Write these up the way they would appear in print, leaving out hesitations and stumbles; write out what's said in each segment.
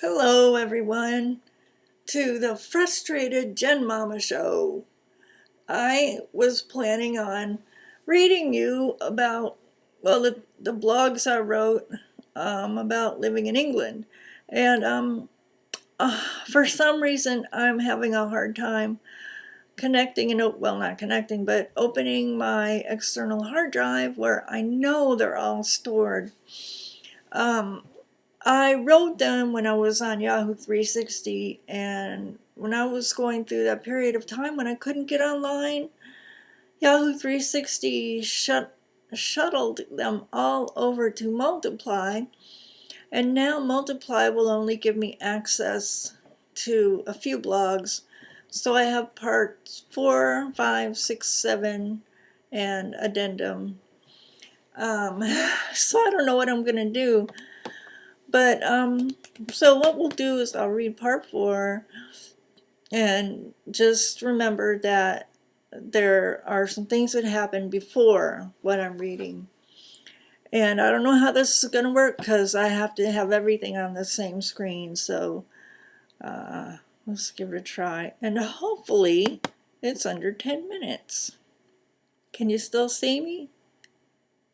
Hello, everyone, to the Frustrated Genmama show. I was planning on reading you about, the blogs I wrote about living in England. And for some reason, I'm having a hard time connecting, not connecting, but opening my external hard drive where I know they're all stored. I wrote them when I was on Yahoo 360, and when I was going through that period of time when I couldn't get online, Yahoo 360 shuttled them all over to Multiply, and now Multiply will only give me access to a few blogs. So I have parts 4, 5, 6, 7, and addendum. So I don't know what I'm going to do. But, so what we'll do is I'll read part 4, and just remember that there are some things that happened before what I'm reading. And I don't know how this is going to work because I have to have everything on the same screen, so let's give it a try. And hopefully it's under 10 minutes. Can you still see me?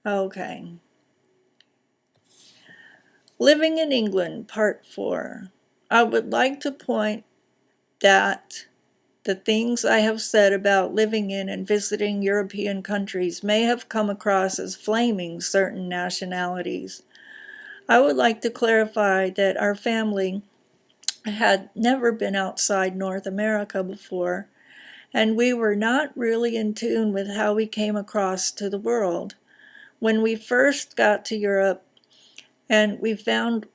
Okay. Living in England, Part 4. I would like to point that the things I have said about living in and visiting European countries may have come across as flaming certain nationalities. I would like to clarify that our family had never been outside North America before, and we were not really in tune with how we came across to the world. When we first got to Europe, and we found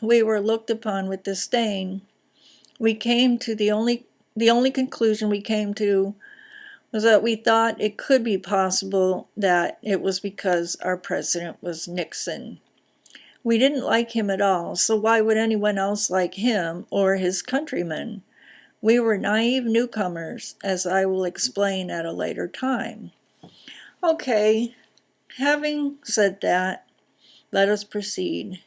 we were looked upon with disdain, we came to the only conclusion we came to was that we thought it could be possible that it was because our president was Nixon. We didn't like him at all, so why would anyone else like him or his countrymen? We were naive newcomers, as I will explain at a later time. Okay, having said that, let us proceed.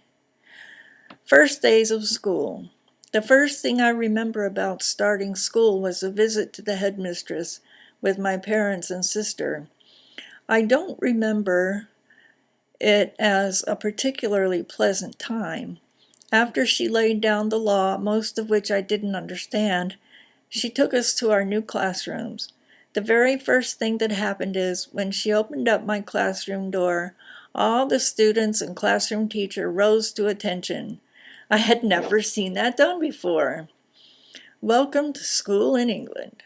First days of school. The first thing I remember about starting school was a visit to the headmistress with my parents and sister. I don't remember it as a particularly pleasant time. After she laid down the law, most of which I didn't understand, she took us to our new classrooms. The very first thing that happened is, when she opened up my classroom door, all the students and classroom teacher rose to attention. I had never seen that done before. Welcome to school in England.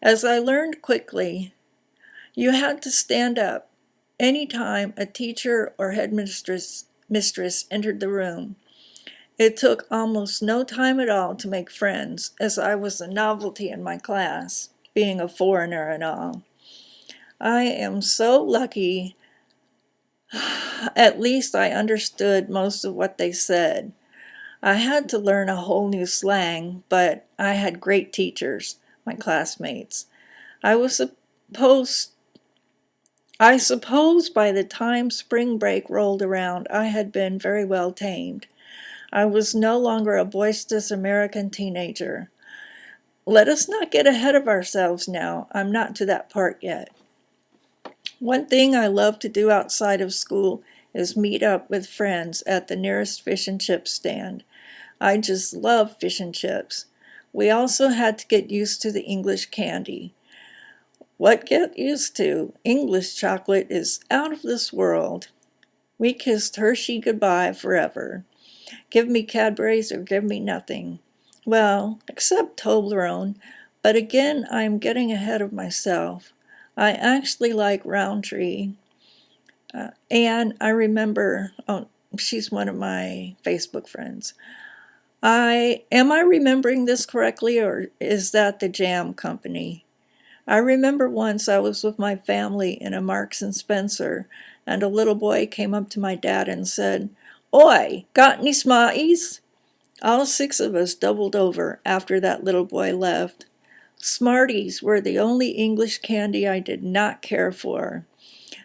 As I learned quickly, you had to stand up any time a teacher or headmistress entered the room. It took almost no time at all to make friends, as I was a novelty in my class, being a foreigner and all. I am so lucky. At least I understood most of what they said. I had to learn a whole new slang, but I had great teachers, my classmates. I suppose by the time spring break rolled around, I had been very well tamed. I was no longer a boisterous American teenager. Let us not get ahead of ourselves now. I'm not to that part yet. One thing I love to do outside of school is meet up with friends at the nearest fish and chip stand. I just love fish and chips. We also had to get used to the English candy. What get used to? English chocolate is out of this world. We kissed Hershey goodbye forever. Give me Cadbury's or give me nothing. Well, except Toblerone, but again I'm getting ahead of myself. I actually like Roundtree. And I remember, she's one of my Facebook friends. Am I remembering this correctly, or is that the jam company? I remember once I was with my family in a Marks and Spencer, and a little boy came up to my dad and said, "Oi, got any Smarties?" All 6 of us doubled over after that little boy left. Smarties were the only English candy I did not care for.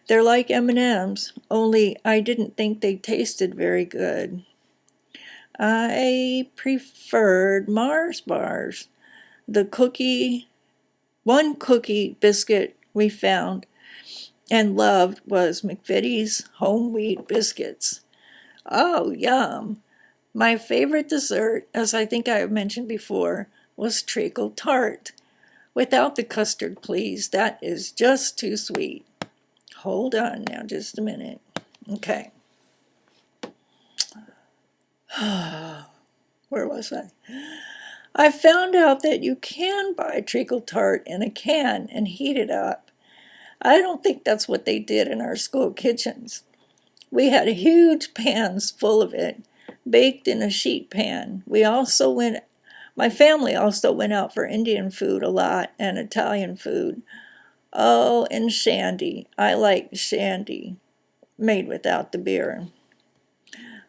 They're like M&Ms, only I didn't think they tasted very good. I preferred Mars bars. The one cookie biscuit we found and loved was McVitie's home wheat biscuits. Oh, yum! My favorite dessert, as I think I have mentioned before, was treacle tart. Without the custard, please. That is just too sweet. Hold on now, just a minute. Okay. Where was I? I found out that you can buy treacle tart in a can and heat it up. I don't think that's what they did in our school kitchens. We had huge pans full of it, baked in a sheet pan. My family also went out for Indian food a lot and Italian food. Oh, and shandy. I like shandy, made without the beer.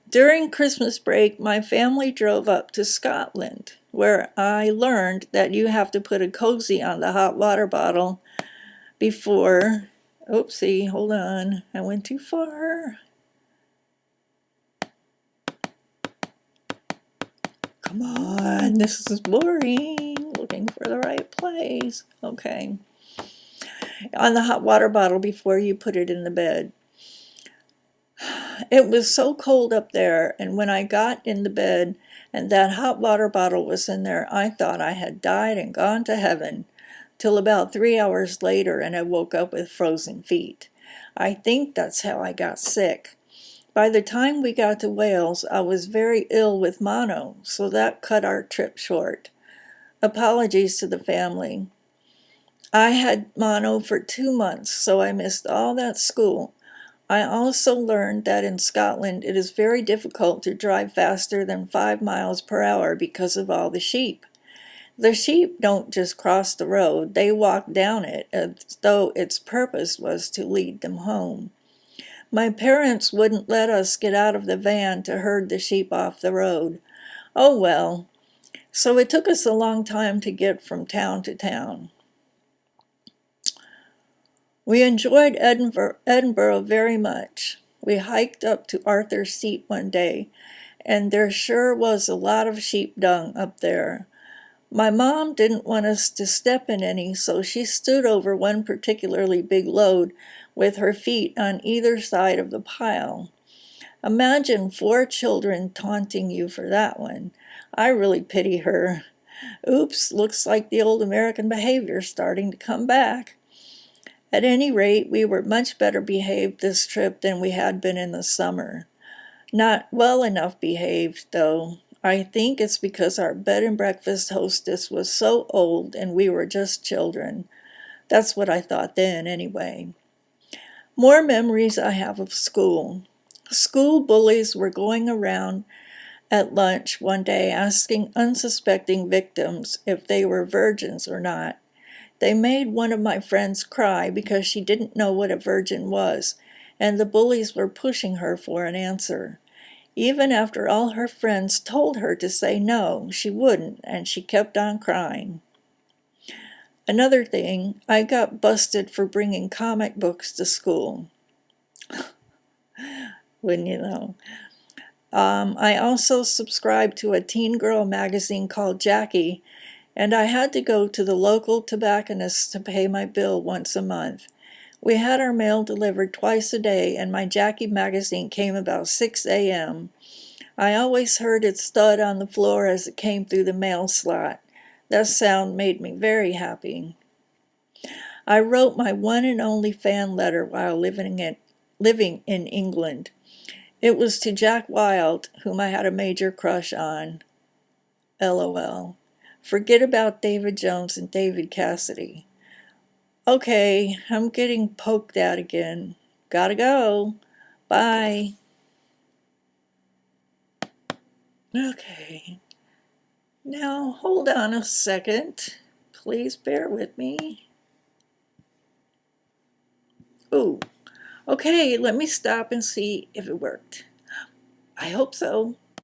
During Christmas break, my family drove up to Scotland, where I learned that you have to put a cozy on the hot water bottle before. Oopsie, hold on. I went too far. Come on, this is boring. Looking for the right place. Okay. On the hot water bottle before you put it in the bed. It was so cold up there, and when I got in the bed and that hot water bottle was in there, I thought I had died and gone to heaven, till about 3 hours later and I woke up with frozen feet. I think that's how I got sick. By the time we got to Wales, I was very ill with mono, so that cut our trip short. Apologies to the family. I had mono for 2 months, so I missed all that school. I also learned that in Scotland it is very difficult to drive faster than 5 miles per hour because of all the sheep. The sheep don't just cross the road, they walk down it as though its purpose was to lead them home. My parents wouldn't let us get out of the van to herd the sheep off the road. Oh well, so it took us a long time to get from town to town. We enjoyed Edinburgh very much. We hiked up to Arthur's Seat one day, and there sure was a lot of sheep dung up there. My mom didn't want us to step in any, so she stood over one particularly big load with her feet on either side of the pile. Imagine 4 children taunting you for that one. I really pity her. Oops, looks like the old American behavior starting to come back. At any rate, we were much better behaved this trip than we had been in the summer. Not well enough behaved, though. I think it's because our bed and breakfast hostess was so old and we were just children. That's what I thought then, anyway. More memories I have of school. School bullies were going around at lunch one day asking unsuspecting victims if they were virgins or not. They made one of my friends cry because she didn't know what a virgin was, and the bullies were pushing her for an answer. Even after all her friends told her to say no, she wouldn't, and she kept on crying. Another thing, I got busted for bringing comic books to school. Wouldn't you know? I also subscribed to a teen girl magazine called Jackie, and I had to go to the local tobacconist to pay my bill once a month. We had our mail delivered twice a day, and my Jackie magazine came about 6 a.m. I always heard it thud on the floor as it came through the mail slot. That sound made me very happy. I wrote my one and only fan letter while living in England. It was to Jack Wilde, whom I had a major crush on. LOL. Forget about David Jones and David Cassidy. Okay, I'm getting poked at again. Gotta go. Bye. Okay. Now, hold on a second. Please bear with me. Ooh. Okay, let me stop and see if it worked. I hope so.